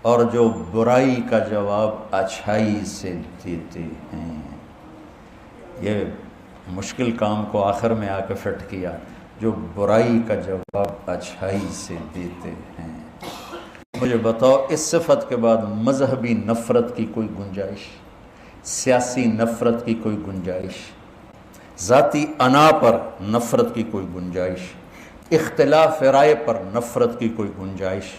اور جو برائی کا جواب اچھائی سے دیتے ہیں۔ یہ مشکل کام کو آخر میں آ کے فٹ کیا، جو برائی کا جواب اچھائی سے دیتے ہیں۔ مجھے بتاؤ اس صفت کے بعد مذہبی نفرت کی کوئی گنجائش، سیاسی نفرت کی کوئی گنجائش، ذاتی انا پر نفرت کی کوئی گنجائش، اختلاف رائے پر نفرت کی کوئی گنجائش؟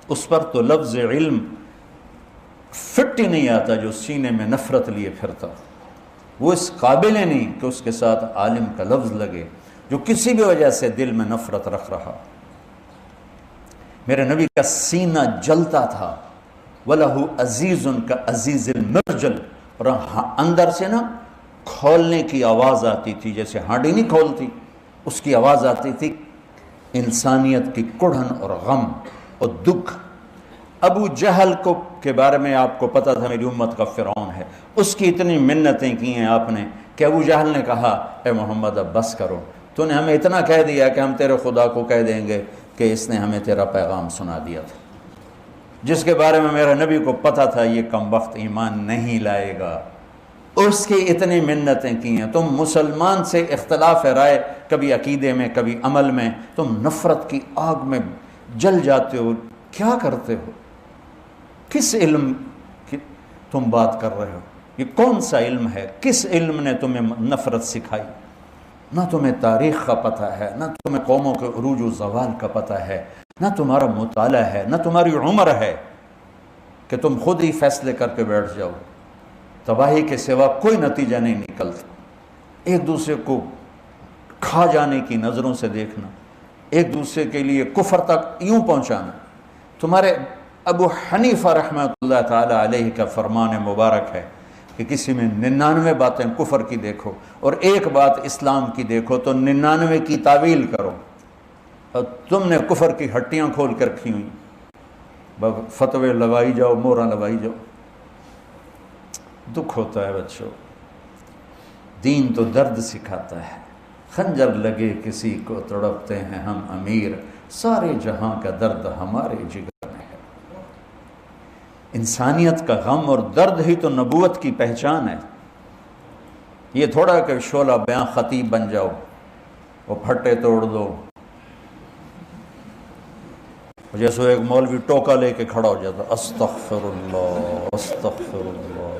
اس پر تو لفظ علم فٹ ہی نہیں آتا جو سینے میں نفرت لیے پھرتا، وہ اس قابل ہی نہیں کہ اس کے ساتھ عالم کا لفظ لگے جو کسی بھی وجہ سے دل میں نفرت رکھ رہا۔ میرے نبی کا سینہ جلتا تھا، وَلَهُ عَزِيزٌ كَعَزِيزِ الْمِرْجَلِ، اور اندر سے نا کھولنے کی آواز آتی تھی، جیسے ہانڈی نہیں کھولتی، اس کی آواز آتی تھی، انسانیت کی کڑھن اور غم اور دکھ۔ ابو جہل کے بارے میں آپ کو پتہ تھا میری امت کا فرعون ہے، اس کی اتنی منتیں کی ہیں آپ نے کہ ابو جہل نے کہا اے محمد اب بس کرو، تو نے ہمیں اتنا کہہ دیا کہ ہم تیرے خدا کو کہہ دیں گے کہ اس نے ہمیں تیرا پیغام سنا دیا تھا، جس کے بارے میں میرے نبی کو پتہ تھا یہ کم وقت ایمان نہیں لائے گا، اس کی اتنی منتیں کی ہیں۔ تم مسلمان سے اختلاف رائے، کبھی عقیدے میں کبھی عمل میں، تم نفرت کی آگ میں جل جاتے ہو، کیا کرتے ہو؟ کس علم کی تم بات کر رہے ہو؟ یہ کون سا علم ہے؟ کس علم نے تمہیں نفرت سکھائی؟ نہ تمہیں تاریخ کا پتہ ہے، نہ تمہیں قوموں کے عروج و زوال کا پتہ ہے، نہ تمہارا مطالعہ ہے، نہ تمہاری عمر ہے کہ تم خود ہی فیصلے کر کے بیٹھ جاؤ۔ تباہی کے سوا کوئی نتیجہ نہیں نکلتا۔ ایک دوسرے کو کھا جانے کی نظروں سے دیکھنا، ایک دوسرے کے لیے کفر تک یوں پہنچانا۔ تمہارے ابو حنیفہ رحمۃ اللہ تعالی علیہ کا فرمان مبارک ہے کہ کسی میں 99 باتیں کفر کی دیکھو اور ایک بات اسلام کی دیکھو تو 99 کی تعویل کرو، اور تم نے کفر کی ہٹیاں کھول کر رکھی ہوئی، فتوے لگائی جاؤ، مہریں لگائی جاؤ۔ دکھ ہوتا ہے بچوں، دین تو درد سکھاتا ہے۔ خنجر لگے کسی کو تڑپتے ہیں ہم امیر، سارے جہاں کا درد ہمارے جگر میں ہے۔ انسانیت کا غم اور درد ہی تو نبوت کی پہچان ہے۔ یہ تھوڑا کہ شعلہ بیاں خطیب بن جاؤ، وہ پھٹے توڑ دو، جیسے ایک مولوی ٹوکا لے کے کھڑا ہو جاتا، استغفر اللہ استغفر اللہ،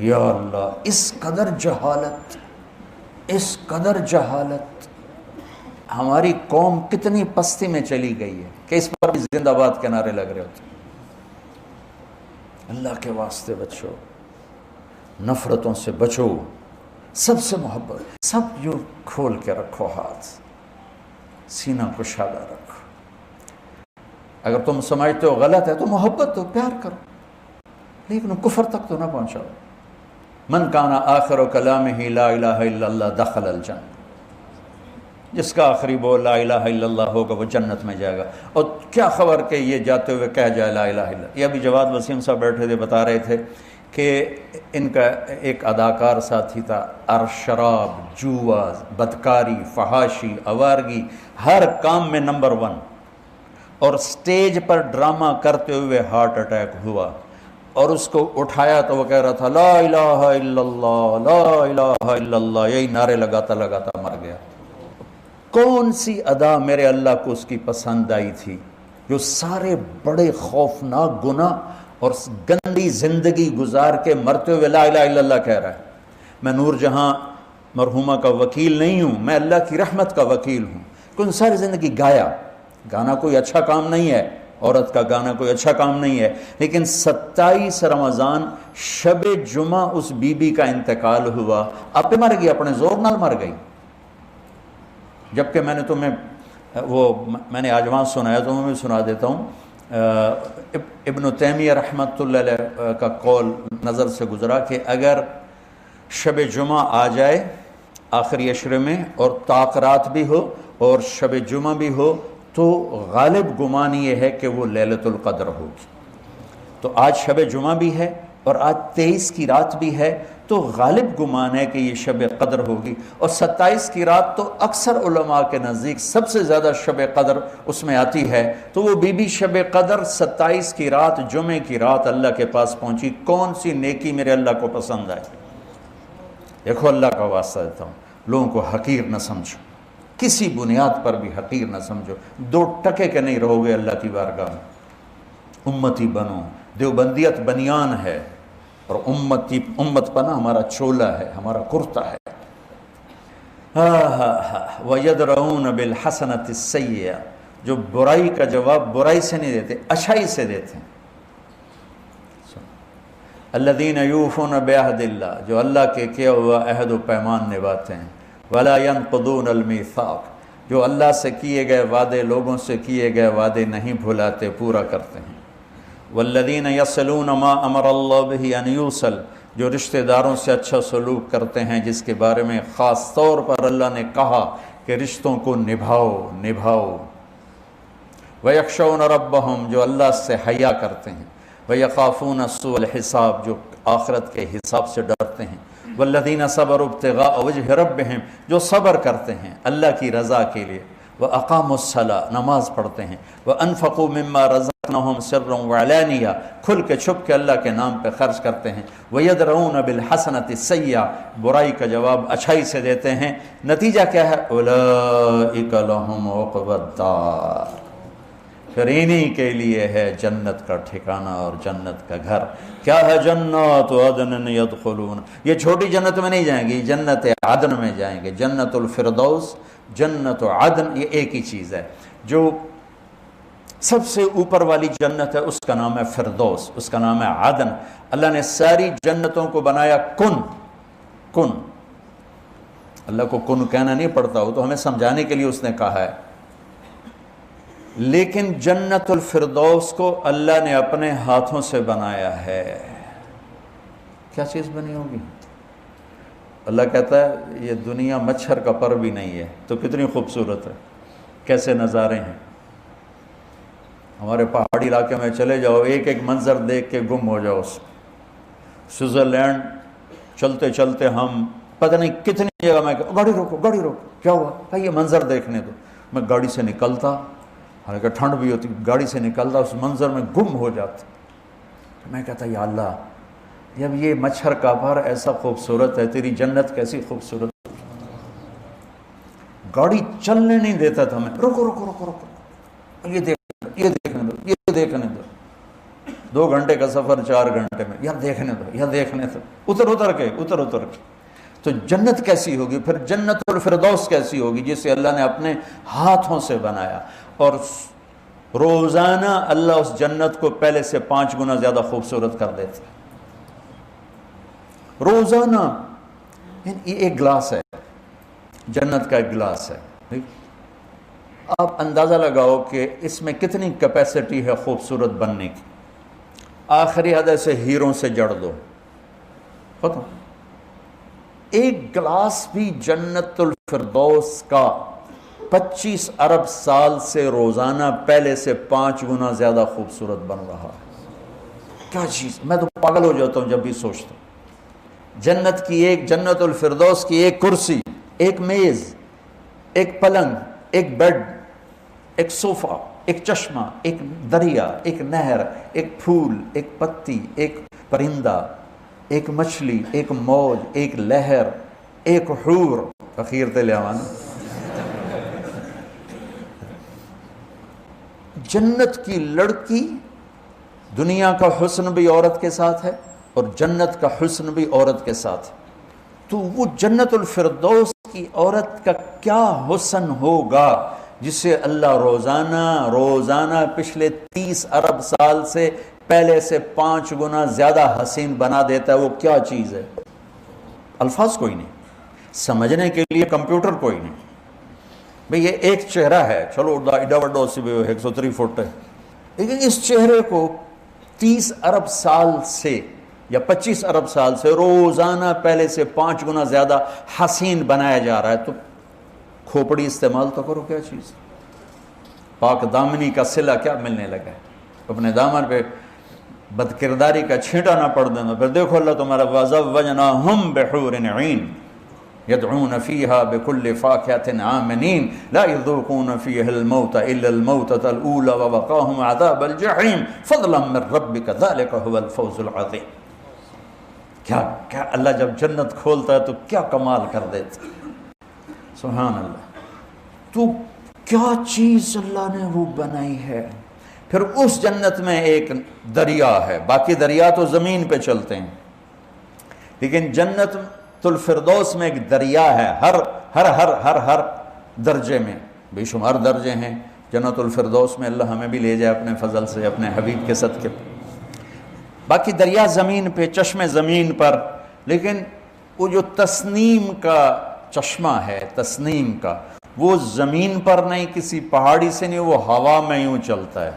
یا اللہ۔ اس قدر جہالت، اس قدر جہالت، ہماری قوم کتنی پستی میں چلی گئی ہے کہ اس پر بھی زندہ باد کے نعرے لگ رہے ہوتے۔ اللہ کے واسطے بچو، نفرتوں سے بچو، سب سے محبت، سب یوں کھول کے رکھو، ہاتھ سینہ کشادہ رکھو۔ اگر تم سمجھتے ہو غلط ہے تو محبت دو، پیار کرو، لیکن کفر تک تو نہ پہنچاؤ۔ من کان آخر کلامہ لا الہ الا اللہ دخل الجنہ، جس کا آخری بول لا الہ الا اللہ ہوگا وہ جنت میں جائے گا۔ اور کیا خبر کہ یہ جاتے ہوئے کہہ جائے لا الہ الا اللہ۔ یہ ابھی جواد وسیم صاحب بیٹھے تھے، بتا رہے تھے کہ ان کا ایک اداکار ساتھی تھا، شراب، جوا، بدکاری، فحاشی، آوارگی، ہر کام میں نمبر 1، اور سٹیج پر ڈرامہ کرتے ہوئے ہارٹ اٹیک ہوا، اور اس کو اٹھایا تو وہ کہہ رہا تھا لا الہ الا اللہ لا الہ الا اللہ، یہی نعرے لگاتا لگاتا مر گیا۔ کون سی ادا میرے اللہ کو اس کی پسند آئی تھی جو سارے بڑے خوفناک گناہ اور گندی زندگی گزار کے مرتے ہوئے لا الہ الا اللہ کہہ رہا ہے؟ میں نور جہاں مرحومہ کا وکیل نہیں ہوں، میں اللہ کی رحمت کا وکیل ہوں کہ ان ساری زندگی گایا۔ گانا کوئی اچھا کام نہیں ہے، عورت کا گانا کوئی اچھا کام نہیں ہے، لیکن 27 رمضان شب جمعہ اس بی بی کا انتقال ہوا، آپ پہ مر گئی، اپنے زور نال مر گئی۔ جبکہ میں نے تمہیں میں نے آج وہاں سنایا تو میں بھی سنا دیتا ہوں، ابن تیمیہ رحمۃ اللہ علیہ کا قول نظر سے گزرا کہ اگر شب جمعہ آ جائے آخری عشرے میں اور طاق رات بھی ہو اور شب جمعہ بھی ہو تو غالب گمان یہ ہے کہ وہ لیلۃ القدر ہوگی۔ تو آج شب جمعہ بھی ہے اور آج 23 کی رات بھی ہے، تو غالب گمان ہے کہ یہ شب قدر ہوگی، اور 27 کی رات تو اکثر علماء کے نزدیک سب سے زیادہ شب قدر اس میں آتی ہے، تو وہ بی بی شب قدر 27 کی رات جمعے کی رات اللہ کے پاس پہنچی۔ کون سی نیکی میرے اللہ کو پسند آئی؟ دیکھو اللہ کا واسطہ دیتا ہوں، لوگوں کو حقیر نہ سمجھو، کسی بنیاد پر بھی حقیر نہ سمجھو، 2 ٹکے کے نہیں رہو گے اللہ کی بارگاہ میں۔ امتی بنو، دیوبندیت بنیان ہے، اور امت پنا ہمارا چولا ہے، ہمارا کرتا ہے۔ وَيَدْرَؤُونَ بِالْحَسَنَةِ السَّيِّئَةِ، جو برائی کا جواب برائی سے نہیں دیتے، اچھائی سے دیتے ہیں۔ الَّذِينَ يُوفُونَ بِعَهْدِ اللَّهِ، جو اللہ کے کیا ہوا عہد و پیمان نبھاتے ہیں۔ وَلَا يَنقُضُونَ الْمِيثَاقَ، جو اللہ سے کیے گئے وعدے، لوگوں سے کیے گئے وعدے نہیں بھلاتے، پورا کرتے ہیں۔ والذین یصلون ما امر اللہ بہ ان یوصل، جو رشتہ داروں سے اچھا سلوک کرتے ہیں جس کے بارے میں خاص طور پر اللہ نے کہا کہ رشتوں کو نبھاؤ۔ ویخشون ربہم، جو اللہ سے حیا کرتے ہیں۔ ویخافون سوء الحساب، جو آخرت کے حساب سے ڈرتے ہیں۔ والذین صبروا ابتغاء وجہ ربہم، جو صبر کرتے ہیں اللہ کی رضا کے لیے۔ وَأَقَامُوا الصَّلَاةَ، نماز پڑھتے ہیں۔ وَأَنفَقُوا مِمَّا رَزَقْنَاهُمْ سِرًّا وَعَلَانِيَةً، کھل کے چھپ کے اللہ کے نام پہ خرچ کرتے ہیں۔ وَيَدْرَؤُونَ بِالْحَسَنَةِ السَّيِّئَةَ، برائی کا جواب اچھائی سے دیتے ہیں۔ نتیجہ کیا ہے؟ أُولَئِكَ لَهُمْ عُقْبَى الدَّارِ، پھر انہی کے لیے ہے جنت کا ٹھکانہ اور جنت کا گھر۔ کیا ہے؟ جنات عدن يدخلون، یہ چھوٹی جنت میں نہیں جائیں گے، جنت عدن میں جائیں گے۔ جنت الفردوس، جنت عدن، یہ ایک ہی چیز ہے۔ جو سب سے اوپر والی جنت ہے اس کا نام ہے فردوس، اس کا نام ہے عدن۔ اللہ نے ساری جنتوں کو بنایا کن۔ اللہ کو کن کہنا نہیں پڑتا، وہ تو ہمیں سمجھانے کے لیے اس نے کہا ہے، لیکن جنت الفردوس کو اللہ نے اپنے ہاتھوں سے بنایا ہے۔ کیا چیز بنی ہوگی؟ اللہ کہتا ہے یہ دنیا مچھر کا پر بھی نہیں ہے، تو کتنی خوبصورت ہے، کیسے نظارے ہیں۔ ہمارے پہاڑی علاقے میں چلے جاؤ، ایک ایک منظر دیکھ کے گم ہو جاؤ۔ سوئٹزرلینڈ چلتے چلتے ہم پتہ نہیں کتنی جگہ میں گاڑی روکو، کیا ہوا؟ کہ یہ منظر دیکھنے دو۔ میں گاڑی سے نکلتا، حالانکہ ٹھنڈ بھی ہوتی، گاڑی سے نکلتا، اس منظر میں گم ہو جاتا۔ میں کہتا یا اللہ، جب یہ مچھر کا پر ایسا خوبصورت ہے، تیری جنت کیسی خوبصورت۔ گاڑی چلنے نہیں دیتا تھا میں، رکو، یہ دیکھنے دو۔ 2 گھنٹے کا سفر 4 گھنٹے میں، یار دیکھنے دو، اتر کے۔ تو جنت کیسی ہوگی؟ پھر جنت الفردوس کیسی ہوگی جسے اللہ نے اپنے ہاتھوں سے بنایا، اور روزانہ اللہ اس جنت کو پہلے سے 5 گنا زیادہ خوبصورت کر دیتا ہے۔ روزانہ یہ ایک گلاس ہے، جنت کا ایک گلاس ہے، آپ اندازہ لگاؤ کہ اس میں کتنی کیپیسٹی ہے خوبصورت بننے کی۔ آخری حد سے ہیروں سے جڑ دو، ختم۔ ایک گلاس بھی جنت الفردوس کا 25 ارب سال سے روزانہ پہلے سے 5 گنا زیادہ خوبصورت بن رہا ہے۔ کیا چیز، میں تو پاگل ہو جاتا ہوں جب بھی سوچتا ہوں۔ جنت الفردوس کی ایک کرسی، ایک میز، ایک پلنگ، ایک بیڈ، ایک صوفہ، ایک چشمہ، ایک دریا، ایک نہر، ایک پھول، ایک پتی، ایک پرندہ، ایک مچھلی، ایک موج، ایک لہر، ایک حور، اخیر تے لیاوانا۔ جنت کی لڑکی، دنیا کا حسن بھی عورت کے ساتھ ہے اور جنت کا حسن بھی عورت کے ساتھ ہے، تو وہ جنت الفردوس کی عورت کا کیا حسن ہوگا جسے اللہ روزانہ پچھلے 30 ارب سال سے پہلے سے 5 گنا زیادہ حسین بنا دیتا ہے۔ وہ کیا چیز ہے؟ الفاظ کوئی نہیں، سمجھنے کے لیے کمپیوٹر کوئی نہیں۔ بھئی یہ ایک چہرہ ہے، چلو ایڈا وڈا سی 103 فٹ ہے، لیکن اس چہرے کو 30 ارب سال سے یا 25 ارب سال سے روزانہ پہلے سے 5 گنا زیادہ حسین بنایا جا رہا ہے۔ تو کھوپڑی استعمال تو کرو، کیا چیز، پاک دامنی کا صلہ کیا ملنے لگا ہے۔ اپنے دامن پہ بدکرداری کا چھینٹا نہ پڑ دینا. پھر دیکھو اللہ تمہارا وَزَوَّجْنَاهُمْ بِحُورٍ عِينٍ يَدْعُونَ فِيهَا بِكُلِّ فَاكِهَةٍ آمِنِينَ لَا يَذُوقُونَ فِيهَا الْمَوْتَ إِلَّا الْمَوْتَةَ الْأُولَى وَوَقَاهُمْ عَذَابَ الْجَحِيمِ فَضْلًا مِّن رَّبِّكَ ذَلِكَ هُوَ الْفَوْزُ الْعَظِيمُ. کیا اللہ جب جنت کھولتا ہے تو کیا کمال کر دیتا. سبحان اللہ. تو کیا چیز اللہ نے وہ بنائی ہے. پھر اس جنت میں ایک دریا ہے. باقی دریا تو زمین پہ چلتے ہیں، لیکن جنت الفردوس میں ایک دریا ہے. ہر درجے میں بے شمار درجے ہیں جنت الفردوس میں. اللہ ہمیں بھی لے جائے اپنے فضل سے، اپنے حبیب کے صدقے. باقی دریا زمین پہ، چشمے زمین پر، لیکن وہ جو تسنیم کا چشمہ ہے، تسنیم کا، وہ زمین پر نہیں، کسی پہاڑی سے نہیں، وہ ہوا میں یوں چلتا ہے.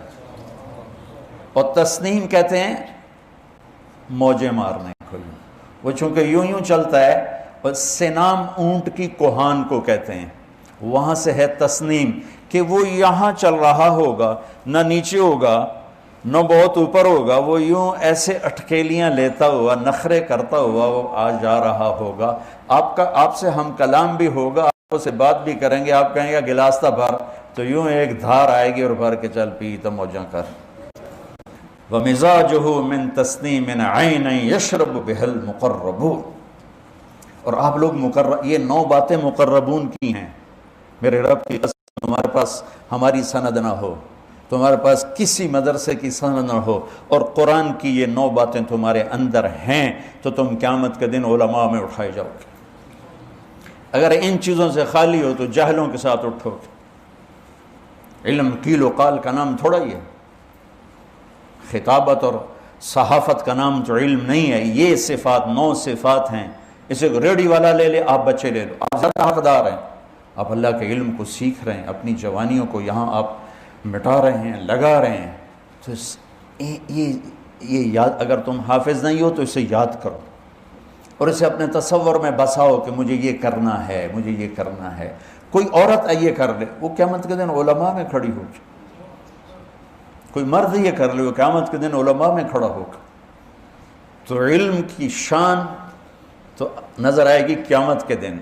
اور تسنیم کہتے ہیں موجیں مارنے کو. وہ چونکہ یوں چلتا ہے. اور سنام اونٹ کی کوہان کو کہتے ہیں، وہاں سے ہے تسنیم، کہ وہ یہاں چل رہا ہوگا، نہ نیچے ہوگا نہ بہت اوپر ہوگا، وہ یوں ایسے اٹکیلیاں لیتا ہوا، نخرے کرتا ہوا وہ آ جا رہا ہوگا. آپ سے ہم کلام بھی ہوگا، آپ سے بات بھی کریں گے، آپ کہیں گے گلاس تھا بھر، تو یوں ایک دھار آئے گی اور بھر کے چل پی تو موجاں کر. وَمِزَاجُهُ مِن تَسْنِيمٍ عَيْنًا يَشْرَبُ بِهَا الْمُقَرَّبُونَ. اور آپ لوگ یہ 9 باتیں مقربون کی ہیں. میرے رب کی قسم، تمہارے پاس ہماری سند نہ ہو، تمہارے پاس کسی مدرسے کی سند نہ ہو، اور قرآن کی یہ 9 باتیں تمہارے اندر ہیں، تو تم قیامت کے دن علماء میں اٹھائے جاؤ گے. اگر ان چیزوں سے خالی ہو تو جاہلوں کے ساتھ اٹھو گے. علم قیل و قال کا نام تھوڑا ہی ہے. خطابت اور صحافت کا نام تو علم نہیں ہے. یہ صفات 9 صفات ہیں. اسے ریڈی والا لے لے، آپ بچے لے لو، آپ زیادہ حقدار ہیں. آپ اللہ کے علم کو سیکھ رہے ہیں، اپنی جوانیوں کو یہاں آپ مٹا رہے ہیں، لگا رہے ہیں. تو یہ یاد، اگر تم حافظ نہیں ہو تو اسے یاد کرو اور اسے اپنے تصور میں بساؤ کہ مجھے یہ کرنا ہے، مجھے یہ کرنا ہے. کوئی عورت یہ کر لے، وہ قیامت کے دن علماء میں کھڑی ہوگی. کوئی مرد یہ کر لے، وہ قیامت کے دن علماء میں کھڑا ہوگا. تو علم کی شان تو نظر آئے گی قیامت کے دن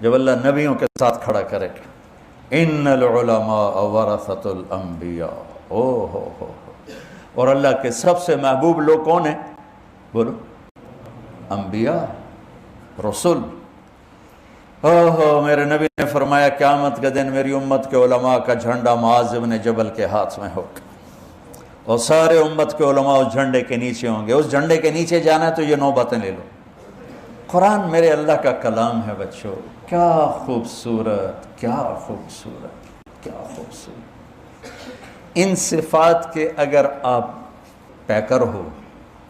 جب اللہ نبیوں کے ساتھ کھڑا کرے گا. ان العلماء ورثۃ الانبیاء. ہو اور اللہ کے سب سے محبوب لوگ کون ہیں؟ بولو. انبیاء، رسول. میرے نبی نے فرمایا قیامت کے دن میری امت کے علماء کا جھنڈا معاذ بن جبل کے ہاتھ میں ہوگا، اور سارے امت کے علماء اس جھنڈے کے نیچے ہوں گے. اس جھنڈے کے نیچے جانا ہے تو یہ 9 باتیں لے لو. قرآن میرے اللہ کا کلام ہے بچوں. کیا خوبصورت، کیا خوبصورت، کیا خوبصورت. ان صفات کے اگر آپ پیکر ہو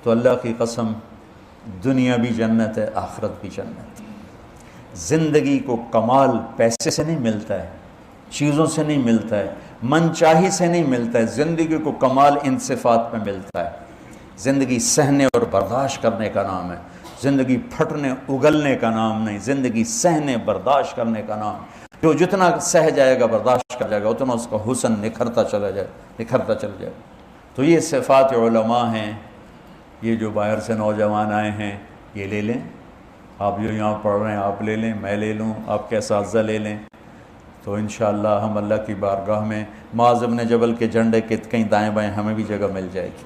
تو اللہ کی قسم دنیا بھی جنت ہے، آخرت بھی جنت ہے. زندگی کو کمال پیسے سے نہیں ملتا ہے، چیزوں سے نہیں ملتا ہے، من چاہی سے نہیں ملتا ہے. زندگی کو کمال ان صفات میں ملتا ہے. زندگی سہنے اور برداشت کرنے کا نام ہے. زندگی پھٹنے اگلنے کا نام نہیں. زندگی سہنے برداشت کرنے کا نام. جو جتنا سہ جائے گا، برداشت کر جائے گا، اتنا اس کا حسن نکھرتا چلا جائے، نکھرتا چل جائے. تو یہ صفات علماء ہیں. یہ جو باہر سے نوجوان آئے ہیں یہ لے لیں. آپ جو یہاں پڑھ رہے ہیں آپ لے لیں، میں لے لوں، آپ کے اساتذہ لے لیں. تو انشاءاللہ ہم اللہ کی بارگاہ میں معاذ بن جبل کے جھنڈے کے کہیں دائیں بائیں ہمیں بھی جگہ مل جائے گی.